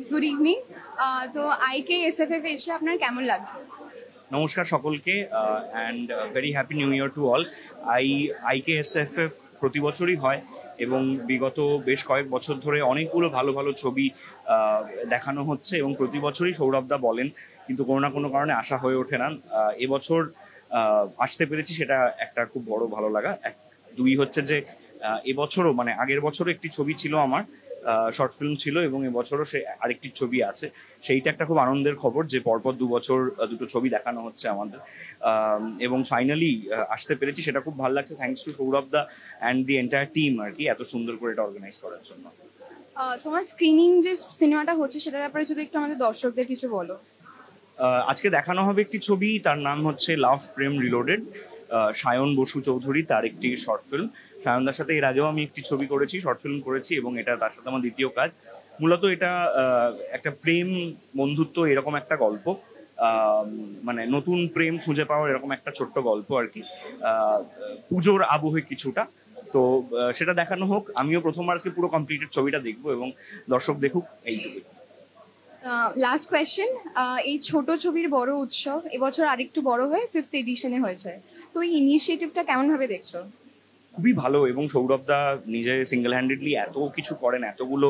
Good evening. তো IKSFF এসে আপনার কেমন লাগছে? নমস্কার সকলকে and very happy new year to all. IKSFF প্রতি বছরই হয় এবং বিগত বেশ কয়েক বছর ধরে অনেকগুলো ভালো ভালো ছবি দেখানো হচ্ছে এবং প্রতি বছরই সৌরভদা বলেন, কিন্তু কোনো না কোনো কারণে আসা হয়ে ওঠে না। এবছর আসতে পেরেছি, সেটা একটা খুব বড় ভালো লাগা। দুই হচ্ছে যে এবছরও মানে আগের বছরও একটি ছবি ছিল আমার, শর্ট ফিল্ম ছিল, এবং এবছরও সে আরেকটি ছবি আছে। সেইটা একটা খুব আনন্দের খবর যে পরপর 2 বছর দুটো ছবি দেখানো হচ্ছে আমাদের, এবং ফাইনালি আসতে পেরেছি, সেটা খুব ভালো লাগছে। থ্যাঙ্কস টু সৌরভদা অ্যান্ড দি এন্টায়ার টিম আর কি, এত সুন্দর করে এটা অর্গানাইজ করার জন্য। তোমার স্ক্রিনিং যে সিনেমাটা হচ্ছে সেটার ব্যাপারে যদি একটু আমাদের দর্শকদের কিছু বলো। আজকে দেখানো হবে একটি ছবি, তার নাম হচ্ছে লাভ প্রেম রিলোডেড। সায়ন বসু চৌধুরী তার একটি শর্ট ফিল্ম। সায়নদার সাথে এর আগেও আমি একটি ছবি করেছি, শর্ট ফিল্ম করেছি, এবং এটা তার সাথে আমার দ্বিতীয় কাজ। মূলত এটা একটা প্রেম বন্ধুত্ব এরকম একটা গল্প, মানে নতুন প্রেম খুঁজে পাওয়ার এরকম একটা ছোট্ট গল্প আর কি। পুজোর আবহে কিছুটা, তো সেটা দেখানো হোক। আমিও প্রথমবার আজকে পুরো কমপ্লিটেড ছবিটা দেখবো এবং দর্শক দেখুক, এইটুকুই। লাস্ট কোয়েশ্চেন, এই ছোট ছবির বড় উৎসব এবছর আরেকটু বড় হয়ে 5th এডিশনে হয়েছে, তো এই ইনিশিয়েটিভটা কেমন ভাবে দেখছো? খুবই ভালো, এবং সৌরভদা নিজে সিঙ্গেল হ্যান্ডেডলি এত কিছু করেন, এতগুলো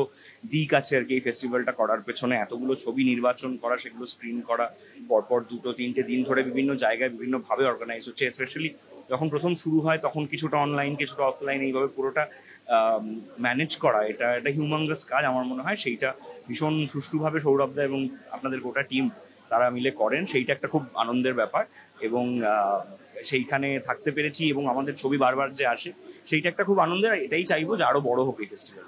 দিক আছে আর কি এই ফেস্টিভ্যালটা করার পেছনে। এতগুলো ছবি নির্বাচন করা, সেগুলো স্ক্রিন করা, পরপর 2-3 দিন ধরে বিভিন্ন জায়গায় বিভিন্নভাবে অর্গানাইজ হচ্ছে। স্পেশালি যখন প্রথম শুরু হয় তখন কিছুটা অনলাইন কিছুটা অফলাইন, এইভাবে পুরোটা ম্যানেজ করা, এটা একটা হিউম্যাঙ্গাস কাজ আমার মনে হয়। সেইটা ভীষণ সুষ্ঠুভাবে সৌরভদা এবং আপনাদের গোটা টিম তারা মিলে করেন, সেইটা একটা খুব আনন্দের ব্যাপার। এবং সেইখানে থাকতে পেরেছি এবং আমাদের ছবি বারবার যে আসে, সেইটা একটা খুব আনন্দের। এটাই চাইবো যে আরো বড় হোক এই ফেস্টিভ্যাল।